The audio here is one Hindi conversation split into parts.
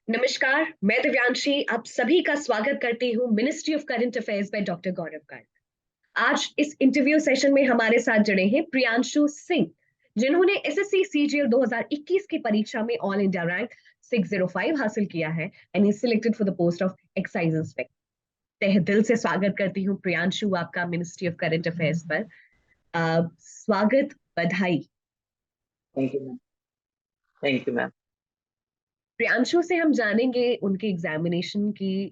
नमस्कार, मैं दिव्यांशी आप सभी का स्वागत करती हूँ ministry of current affairs by doctor Gaurav Garg. आज इस इंटरव्यू सेशन में हमारे साथ जुड़े हैं प्रियांशु सिंह, जिन्होंने एसएससी सीजीएल 2021 की परीक्षा में ऑल इंडिया रैंक 605 हासिल किया है and is selected for the post of excise inspector. तहे दिल से स्वागत करती हूँ प्रियांशु आपका मिनिस्ट्री ऑफ करंट अफेयर्स पर। स्वागत, बधाई। Thank you ma'am. Thank you ma'am. Priyanshu से हम जानेंगे उनके एग्जामिनेशन की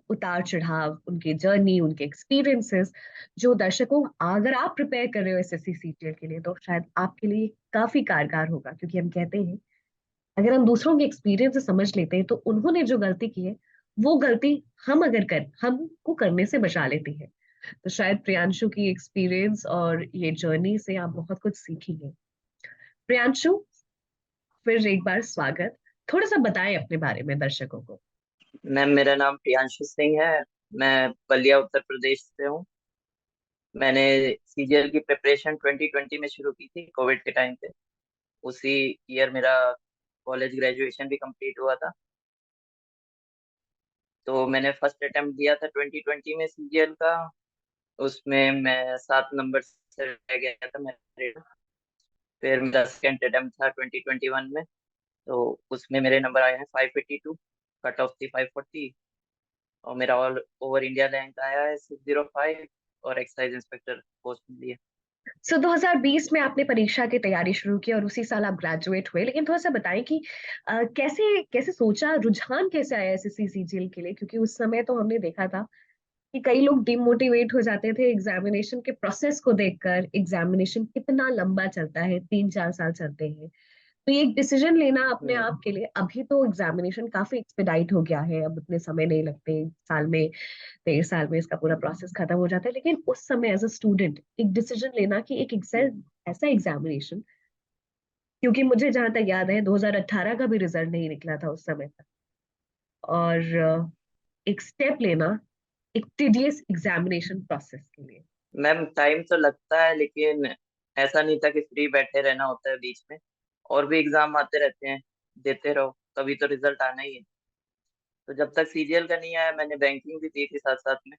उतार चढ़ाव, उनकी जर्नी, उनके एक्सपीरियंसेस, जो दर्शकों, अगर आप प्रिपेयर कर रहे हो एसएससी सीजीएल के लिए तो शायद आपके लिए काफी कारगर होगा, क्योंकि हम कहते हैं अगर हम दूसरों के एक्सपीरियंस से समझ लेते हैं तो उन्होंने जो गलती की है वो गलती हमको करने से बचा लेती है। तो शायद प्रियांशु की एक्सपीरियंस और ये जर्नी से आप बहुत कुछ सीखेंगे। प्रियांशु, फिर एक बार स्वागत। थोड़ा सा बताएं अपने बारे में दर्शकों को। मैम, मेरा नाम प्रियांशु सिंह है। मैं बलिया उत्तर प्रदेश से हूँ। मैंने सीजीएल की प्रिपरेशन 2020 में शुरू की थी, कोविड के टाइम पे। उसी ईयर मेरा कॉलेज ग्रेजुएशन भी कंप्लीट हुआ था। तो मैंने फर्स्ट अटेम्प्ट दिया था 2020 में सीजीएल का। उसमें मैं 7 नंबर से रह गया था मेरे। फिर मेरा सेकेंड अटेम्प्ट था 2021 में। तो उसमें मेरे नंबर आए हैं 582, कट ऑफ थी 540। और मेरा ऑल ओवर इंडिया रैंक आया है 605 और एक्साइज इंस्पेक्टर पोस्ट मिली है। 2020 में आपने परीक्षा की तैयारी शुरू की और उसी साल आप ग्रेजुएट हुए, लेकिन थोड़ा सा बताएं कि कैसे कैसे सोचा, रुझान कैसे आया एसएससी सीजीएल के लिए, क्योंकि उस समय तो हमने देखा था कि कई लोग डिमोटिवेट हो जाते थे एग्जामिनेशन के प्रोसेस को देखकर। एग्जामिनेशन कितना लंबा चलता है, 3-4 साल चलते हैं। तो ये एक डिसीजन लेना अपने आप के लिए, अभी तो एग्जामिनेशन काफी एक्सपेडाइट हो गया है, अब उतने समय नहीं लगते, साल में 1.5 साल में इसका पूरा प्रोसेस खत्म हो जाता है। लेकिन उस समय एज अ स्टूडेंट एक डिसीजन लेना कि एक ऐसा एग्जामिनेशन, क्योंकि मुझे जहां तक याद है 2018 का भी रिजल्ट नहीं निकला था उस समय तक, और एक स्टेप लेना एक टीडियस एग्जामिनेशन प्रोसेस के लिए। मैम, टाइम तो लगता है, लेकिन ऐसा नहीं था कि फ्री बैठे रहना होता है बीच में। और भी एग्जाम आते रहते हैं, देते रहो, तभी तो रिजल्ट आना ही है। तो जब तक सीजीएल का नहीं आया, मैंने बैंकिंग भी दी थी साथ साथ में।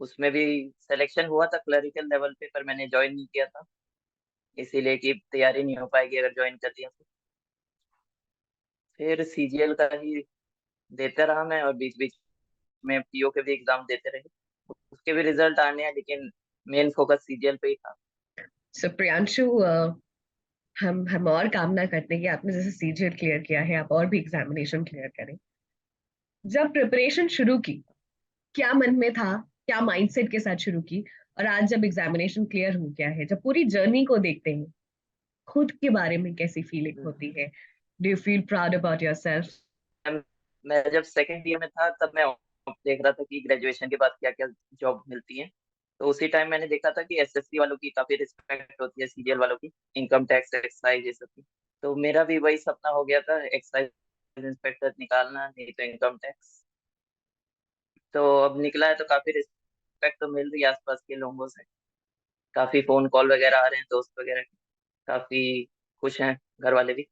उसमें भी सिलेक्शन हुआ था क्लरिकल लेवल पे, पर मैंने ज्वाइन नहीं किया था, इसीलिए कि तैयारी नहीं हो पाएगी अगर ज्वाइन कर दिया तो। फिर सीजीएल का ही देता रहा मैं, और बीच बीच में पीओ के भी एग्जाम देते रहे। उसके भी रिजल्ट आने हैं, लेकिन मेन फोकस सीजीएल पे ही था। सो प्रियांशु, हम और कामना करते हैं कि आपने जैसे सीजीएल क्लियर किया है आप और भी एग्जामिनेशन क्लियर करें। जब प्रिपरेशन शुरू की, क्या मन में था, क्या माइंडसेट के साथ शुरू की, और आज जब एग्जामिनेशन क्लियर हो गया है, जब पूरी जर्नी को देखते हैं, खुद के बारे में कैसी फीलिंग होती है? Do you feel proud about yourself? मैं जब सेकेंड ईयर में था, तब मैं देख रहा था कि ग्रेजुएशन के बाद क्या क्या जॉब मिलती है। तो उसी टाइम मैंने देखा था कि एसएससी वालों की काफी रिस्पेक्ट होती है, सीजीएल वालों की, इनकम टैक्स, एक्साइज, ये सब की। तो मेरा भी वही सपना हो गया था, एक्साइज इंस्पेक्टर निकालना, नहीं तो इनकम टैक्स। तो अब निकला है, तो काफी रिस्पेक्ट तो मिल रही है आसपास के लोगों से। काफी फोन कॉल वगैरह आ रहे हैं दोस्त वगैरह के। काफी खुश हैं घर वाले भी,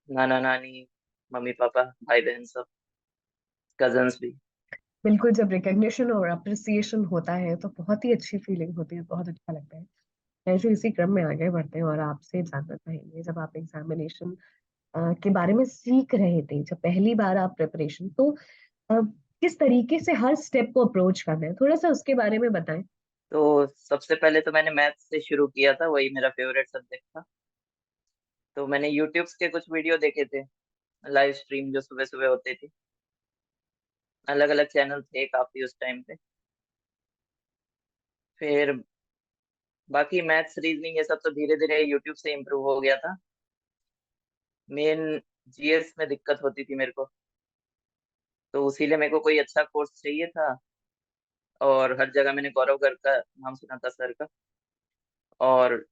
नाना नानी, मम्मी पापा, भाई बहन सब, कजन्स भी। बिल्कुल, जब रिकग्निशन और अप्रिसिएशन होता है तो बहुत ही अच्छी फीलिंग होती है, बहुत अच्छा लगता है। ऐसे इसी क्रम में आगे बढ़ते हैं और आपसे जानना चाहेंगे, जब आप एग्जामिनेशन के बारे में सीख रहे थे, जब पहली बार आप प्रिपरेशन, तो अ, किस तरीके से हर स्टेप को अप्रोच करना है, थोड़ा सा उसके बारे में बताएं। तो सबसे पहले तो मैंने मैथ से शुरू किया था, वही मेरा फेवरेट सब्जेक्ट था। तो मैंने यूट्यूब के कुछ वीडियो देखे थे, लाइव स्ट्रीम जो सुबह सुबह होते थे। अलग अलग चैनल थे काफी उस टाइम पे। फिर बाकी मैथ्स, रीजनिंग, ये सब तो धीरे धीरे यूट्यूब से इम्प्रूव हो गया था। मेन जीएस में दिक्कत होती थी मेरे को, तो उसीलिए मेरे को कोई अच्छा कोर्स चाहिए था। और हर जगह मैंने गौरव गर्ग का नाम सुना था, सर का। और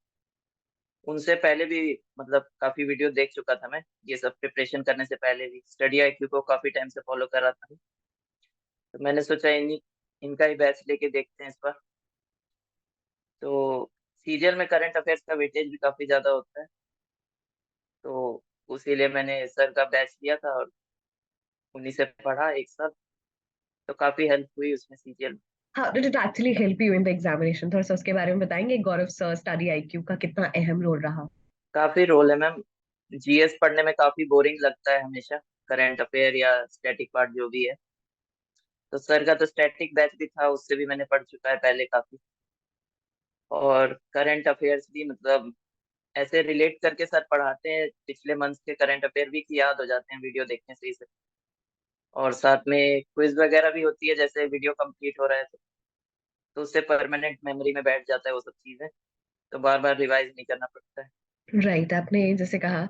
उनसे पहले भी मतलब काफी वीडियो देख चुका था मैं, ये सब प्रिपरेशन करने से पहले भी स्टडी आईक्यू को काफी टाइम से फॉलो कर रहा था। तो मैंने सोचा इनका ही बैच लेके देखते हैं इस बार। तो सीजीएल में करंट अफेयर्स का वेटेज भी काफी ज्यादा होता है। तो उसी लिए मैंने सर का बैच लिया था और उन्हीं से पढ़ा एक साल। तो काफी हेल्प हुई उसमें सीजीएल। हाँ, did it actually help you in the examination? थोड़ा सा उसके बारे में बताएंगे, गौरव सर स्टडी आईक्यू का कितना अहम रोल रहा? काफी रोल है मैम। जीएस पढ़ने में काफी बोरिंग लगता है हमेशा, करंट अफेयर या स्टैटिक पार्ट जो भी है। तो सर का तो स्टैटिक बैच भी था, उससे भी मैंने पढ़ चुका है पहले काफी। और करंट अफेयर्स भी मतलब ऐसे रिलेट करके सर पढ़ाते हैं, पिछले मंथ के करंट अफेयर भी की याद हो जाते हैं वीडियो देखने से ही सर। और साथ में क्विज वगैरह भी होती है, जैसे वीडियो कंप्लीट हो रहा है तो उससे परमानेंट मेमोरी में बैठ जाता है वो सब चीजें। तो बार बार रिवाइज नहीं करना पड़ता है। राइट, आपने जैसे कहा,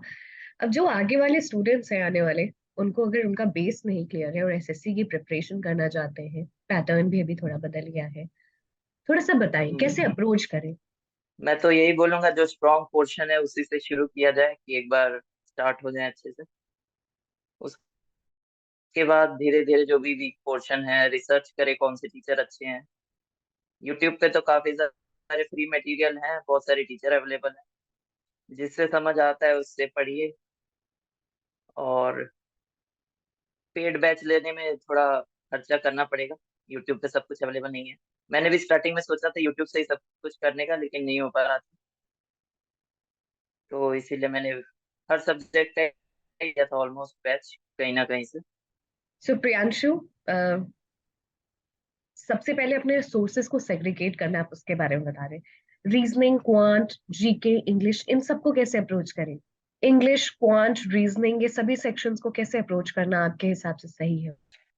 अब जो आगे वाले स्टूडेंट्स हैं आने वाले, उनको अगर उनका बेस नहीं क्लियर है और एसएससी की प्रिपरेशन करना चाहते हैं, पैटर्न भी अभी थोड़ा बदल गया है, थोड़ा सा बताएं हम्म, कैसे अप्रोच करें? मैं तो यही बोलूंगा जो स्ट्रॉन्ग पोर्शन है उसी से शुरू किया जाए, कि एक बार स्टार्ट हो जाए अच्छे से। उसके बाद धीरे धीरे जो भी वीक पोर्शन है रिसर्च करे कौन से टीचर अच्छे हैं। यूट्यूब पे तो काफी सारे फ्री मटेरियल हैं, बहुत सारे टीचर अवेलेबल हैं, जिससे समझ आता है उससे पढ़िए। और पेड बैच लेने में थोड़ा खर्चा करना पड़ेगा, यूट्यूब पे सब कुछ अवेलेबल नहीं है। मैंने भी स्टार्टिंग में सोचा था यूट्यूब से ही सब कुछ करने का, लेकिन नहीं हो पा रहा था। तो इसीलिए मैंने हर सब्जेक्ट का किया था ऑलमोस्ट बैच कहीं ना कहीं से। सो प्रियांशु, सबसे पहले अपने सोर्सेस को सेग्रीगेट करना, आप उसके बारे में बता रहे। रीजनिंग, क्वांट, जीके, इंग्लिश, इन सबको कैसे अप्रोच करें? इंग्लिश, क्वांट, रीजनिंग, ये सभी सेक्शंस को कैसे अप्रोच करना आपके हिसाब से सही है?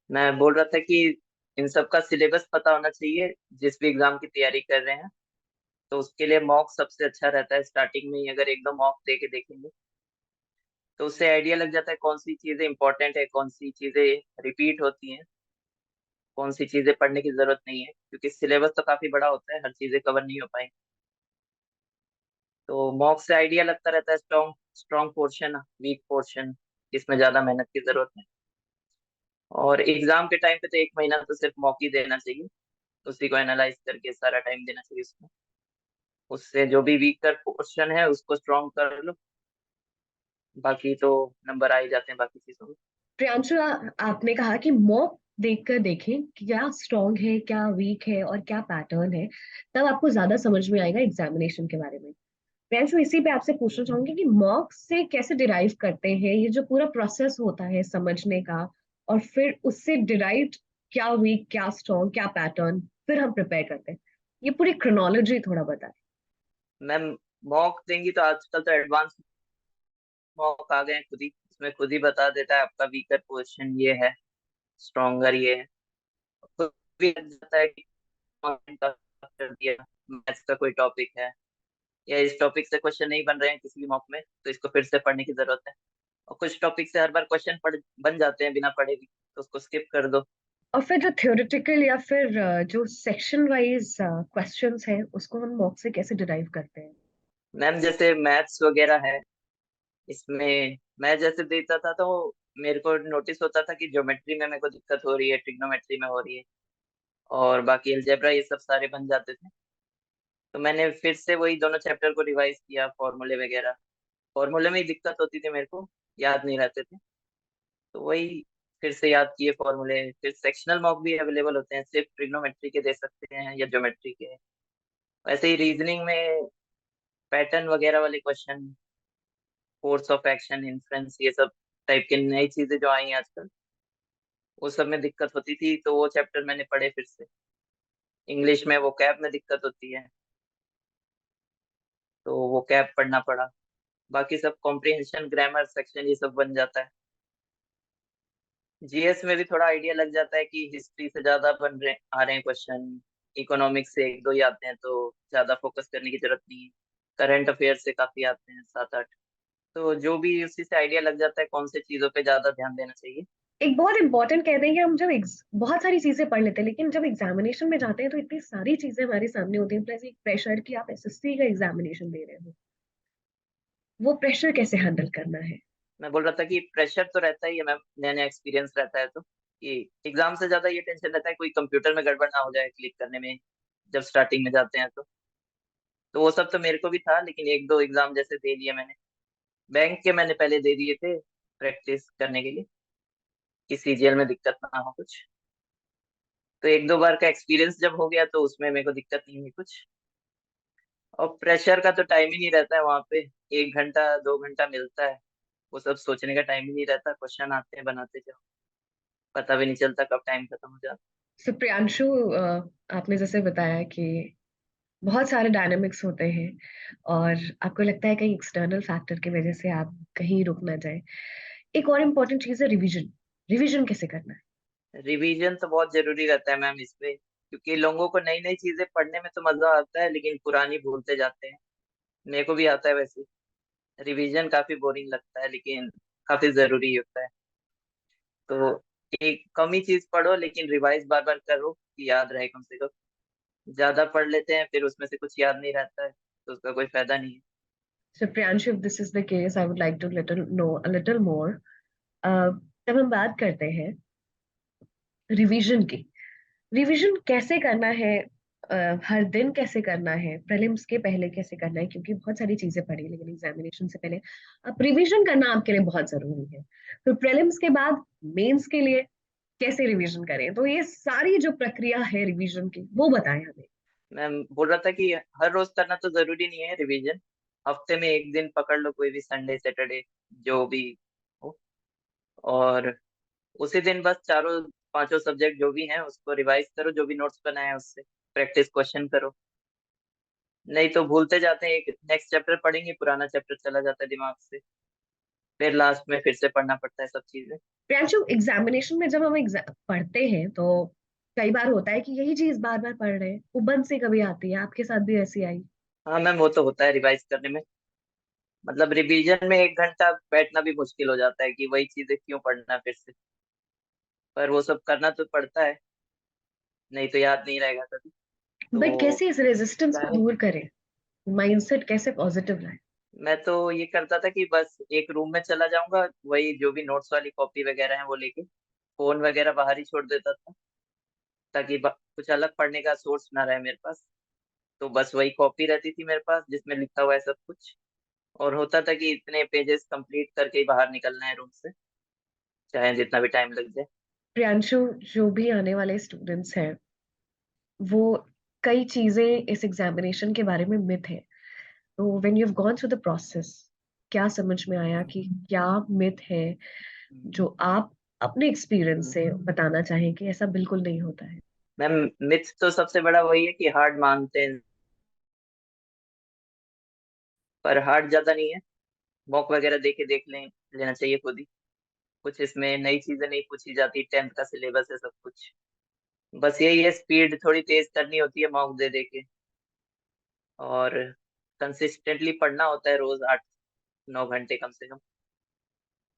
मैं बोल रहा था कि इन सब का सिलेबस पता होना चाहिए, जिस भी एग्जाम की तैयारी कर रहे हैं। तो उसके लिए मॉक सबसे अच्छा रहता है, स्टार्टिंग में ही अगर एक दो मॉक दे के देखेंगे तो उससे आइडिया लग जाता है कौन सी चीजें इंपॉर्टेंट है, कौन सी चीजें रिपीट होती हैं, कौन सी चीजें पढ़ने की जरूरत नहीं है, क्योंकि सिलेबस तो काफी बड़ा होता है, हर चीजें कवर नहीं हो पाएंगी। तो मॉक से आइडिया लगता रहता है strong strong portion, weak portion, इसमें ज्यादा मेहनत की जरूरत है। और एग्जाम के टाइम पे तो एक महीना तो सिर्फ मॉक ही देना चाहिए, उसी को एनालाइज करके सारा टाइम देना चाहिए उसमें। उससे जो भी वीकर पोर्शन है उसको स्ट्रॉन्ग कर लो, बाकी तो नंबर आ ही जाते हैं बाकी चीजों में। प्रियांशु, आपने कहा कि मॉक देखकर देखें कि क्या स्ट्रॉन्ग है, क्या वीक है और क्या पैटर्न है, तब आपको ज्यादा समझ में आएगा एग्जामिनेशन के बारे में। प्रियांशु, इसी पे आपसे पूछना चाहूंगी कि मॉक से कैसे डिराइव करते हैं, ये जो पूरा प्रोसेस होता है समझने का, और फिर उससे डिराइव क्या वीक, क्या स्ट्रॉन्ग, क्या पैटर्न, फिर हम प्रिपेयर करते हैं, ये पूरी क्रोनोलॉजी थोड़ा बताएं। मैम मॉक देंगी तो आजकल तो एडवांस मॉक आ गए हैं खुद ही, उसमें खुद ही बता देता है आपका वीकर पोजीशन ये है, स्ट्रॉन्गर ये है। खुद भी लग जाता है कि कौन का कर दिया, मैथ्स का कोई टॉपिक है या इस टॉपिक से क्वेश्चन नहीं बन रहे हैं किसी भी मॉक में, तो इसको फिर से पढ़ने की जरूरत है। और कुछ टॉपिक से हर बार क्वेश्चन पढ़ बन जाते हैं बिना पढ़े भी, तो उसको स्किप कर दो। और फिर जो थ्योरेटिकल या फिर जो सेक्शन वाइज क्वेश्चंस हैं, उसको हम मॉक से कैसे डिराइव करते हैं? मैम जैसे मैथ्स वगैरह है, इसमें मैं जैसे देता था तो मेरे को नोटिस होता था कि ज्योमेट्री में मेरे को दिक्कत हो रही है, ट्रिग्नोमेट्री में हो रही है, और बाकी अलजेब्रा ये सब सारे बन जाते थे। तो मैंने फिर से वही दोनों चैप्टर को रिवाइज किया, फॉर्मूले वगैरह। फॉर्मूले में ही दिक्कत होती थी मेरे को, याद नहीं रहते थे। तो वही फिर से याद किए फॉर्मूले। फिर सेक्शनल मॉक भी अवेलेबल होते हैं, सिर्फ ट्रिग्नोमेट्री के दे सकते हैं या ज्योमेट्री के। वैसे ही रीजनिंग में पैटर्न वगैरह वाले question, force of action, inference, ये सब टाइप की नई चीजें जो आई हैं आजकल, वो सब में दिक्कत होती थी, तो वो चैप्टर मैंने पढ़े फिर से। इंग्लिश में वो कैब में दिक्कत होती है, तो वो कैब पढ़ना पड़ा। बाकी सब कॉम्प्रिहेंशन, ग्रामर सेक्शन ये सब बन जाता है। जीएस में भी थोड़ा आइडिया लग जाता है कि हिस्ट्री से ज्यादा बन रहे आ रहे हैं क्वेश्चन, इकोनॉमिक्स से एक दो ही आते हैं तो ज्यादा फोकस करने की जरूरत नहीं है। करंट अफेयर से काफी आते हैं, सात आठ। तो जो भी उसी से आइडिया लग जाता है कौन से चीजों पे ज्यादा ध्यान देना चाहिए। एक बहुत इंपॉर्टेंट कहते हैं कि हम जब बहुत सारी चीजें पढ़ लेते हैं, लेकिन जब एग्जामिनेशन में जाते हैं तो इतनी सारी चीजें हमारे सामने होती हैं, प्लस एक प्रेशर कि आप एसएससी का एग्जामिनेशन दे रहे हो, वो प्रेशर कैसे हैंडल करना है? मैं बोल रहा था कि प्रेशर तो रहता ही है मैम, नया नया एक्सपीरियंस रहता है तो कि एग्जाम से ज्यादा ये टेंशन रहता है कोई कंप्यूटर में गड़बड़ ना हो जाए क्लिक करने में, जब स्टार्टिंग में जाते हैं तो वो सब तो मेरे को भी था, लेकिन एक दो एग्जाम जैसे दे लिए मैंने, बैंक के मैंने पहले दे दिए थे प्रैक्टिस करने के लिए, कि सीजीएल में दिक्कत ना हो कुछ। तो एक दो बार का एक्सपीरियंस जब हो गया तो उसमें मेरे को दिक्कत नहीं हुई कुछ। और प्रेशर का तो टाइम ही नहीं रहता है वहां पे, 1 घंटा 2 घंटा मिलता है, वो सब सोचने का टाइम ही नहीं रहता, क्वेश्चन आते हैं बनाते जाओ, पता भी नहीं चलता कब टाइम खत्म हो जाता। सो प्रियांशु, आपने जैसे बताया कि बहुत सारे डायनामिक्स होते हैं और आपको लगता है कहीं एक्सटर्नल फैक्टर की वजह से आप कहीं रुक ना जाए। एक और इम्पोर्टेंट चीज है रिवीजन। रिवीजन कैसे करना है? रिवीजन तो बहुत जरूरी रहता है मैम इसमें, क्योंकि लोगों को नई नई चीजें पढ़ने में तो मजा आता है लेकिन पुरानी भूलते जाते हैं। मेरे को भी आता है वैसे। रिवीजन काफी बोरिंग लगता है लेकिन काफी जरूरी होता है। तो एक कम ही चीज पढ़ो लेकिन रिवाइज बार बार करो कि याद रहे कम से कम। ज्यादा पढ़ लेते हैं फिर उसमें से कुछ याद नहीं रहता है तो उसका कोई फायदा नहीं है। So Priyanshu, if this is the case, I would like to little no a little more. जब हम बात करते हैं रिवीजन की, रिवीजन कैसे करना है? हर दिन कैसे करना है? प्रीलिम्स के पहले कैसे करना है? क्योंकि बहुत सारी चीजें पढ़ी लेकिन एग्जामिनेशन से पहले अब रिवीजन करना आपके लिए बहुत जरूरी है। तो प्रीलिम्स के बाद मेंस के लिए कैसे रिवीजन करें? तो ये सारी जो प्रक्रिया है रिवीजन की, वो बताएं हमें। मैं बोल रहा था कि हर रोज करना तो जरूरी नहीं है रिवीजन। हफ्ते में एक दिन पकड़ लो, कोई भी संडे सैटरडे जो भी हो, और उसी दिन बस चारों पांचों सब्जेक्ट जो भी हैं उसको रिवाइज करो, जो भी नोट्स बनाए हैं उससे प्रैक्टिस क्वेश्चन करो। नहीं तो भूलते जाते हैं, एक नेक्स्ट चैप्टर पढ़ेंगे पुराना चैप्टर चला जाता है दिमाग से, फिर लास्ट में फिर से पढ़ना पड़ता है सब चीजें। प्रियांशु, एग्जामिनेशन में जब हम पढ़ते हैं तो कई बार होता है कि यही चीज बार बार पढ़ रहे हैं, उबन सी कभी आती है, आपके साथ भी ऐसी आई? हाँ मैम, वो तो होता है रिवाइज करने में। मतलब रिवीजन में 1 घंटा बैठना भी मुश्किल हो जाता है कि वही चीजें क्यों पढ़ना फिर से, पर वो सब करना तो पड़ता है, नहीं तो याद नहीं रहेगा कभी। बट तो कैसे इस रेजिस्टेंस को चाहे, दूर करें? माइंडसेट कैसे पॉजिटिव लाए? मैं तो ये करता था कि बस एक रूम में चला जाऊंगा, वही जो भी नोट्स वाली कॉपी वगैरह है वो लेके, फोन वगैरह बाहर ही छोड़ देता था, ताकि कुछ अलग पढ़ने का सोर्स ना रहे मेरे पास। तो बस वही कॉपी रहती थी मेरे पास जिसमें लिखा हुआ है सब कुछ, और होता था कि इतने पेजेस कंप्लीट करके ही बाहर निकलना है रूम से, चाहे जितना भी टाइम लग जाए। प्रियांशु, जो भी आने वाले स्टूडेंट्स हैं वो कई चीजें इस एग्जामिनेशन के बारे में मिथ है। तो when you have gone through the process, क्या समझ में आया कि क्या मिथ है जो आप अपने एक्सपीरियंस से बताना चाहें कि ऐसा बिल्कुल नहीं होता है? मैम, मिथ तो सबसे बड़ा वही है कि हार्ड मांगते हैं, पर हार्ड ज्यादा नहीं है। मॉक वगैरह लेना चाहिए खुद ही। कुछ इसमें नई चीजें नहीं पूछी जाती, 10th का सिलेबस है सब कुछ। बस यही है, स्पीड थोड़ी तेज करनी होती है मॉक दे दे के, और कंसिस्टेंटली पढ़ना होता है रोज 8 9 घंटे कम से कम,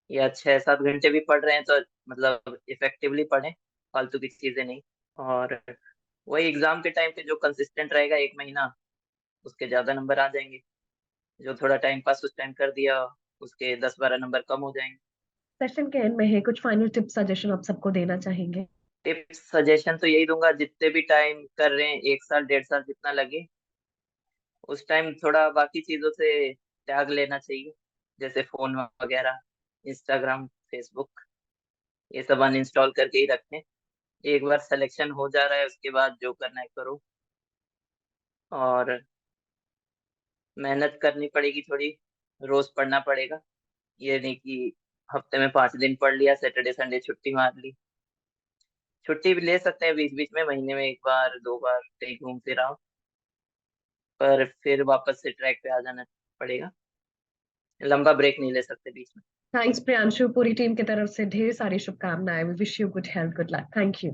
या 6 7 घंटे भी पढ़ रहे हैं तो मतलब इफेक्टिवली पढ़ें, फालतू की चीजें नहीं। और वही एग्जाम के टाइम पे जो कंसिस्टेंट रहेगा 1 महीना, उसके ज्यादा नंबर आ जाएंगे। जो थोड़ा टाइम पास उस टाइम कर दिया, उसके 10 12 नंबर कम हो जाएंगे। सेशन के एंड में है कुछ फाइनल टिप सजेशन आप सबको देना चाहेंगे? टिप्स सजेशन तो यही दूंगा, जितने भी टाइम कर रहे हैं, 1 साल 1.5 साल जितना लगे, उस टाइम थोड़ा बाकी चीजों से त्याग लेना चाहिए, जैसे फोन वगैरह, इंस्टाग्राम, फेसबुक, ये सब अनइंस्टॉल करके ही रखें। एक बार सिलेक्शन हो जा रहा है उसके बाद जो करना है करो, और मेहनत करनी पड़ेगी थोड़ी, रोज पढ़ना पड़ेगा। ये नहीं कि हफ्ते में 5 दिन पढ़ लिया, सैटरडे संडे छुट्टी मार ली। छुट्टी भी ले सकते हैं बीच बीच में, महीने में 1 बार 2 बार कहीं घूम फिर आओ, पर फिर वापस से ट्रैक पे आ जाना पड़ेगा, लंबा ब्रेक नहीं ले सकते बीच में। थैंक्स प्रियांशु, पूरी टीम की तरफ से ढेर सारी शुभकामनाएं। We wish you good health, good luck, thank you.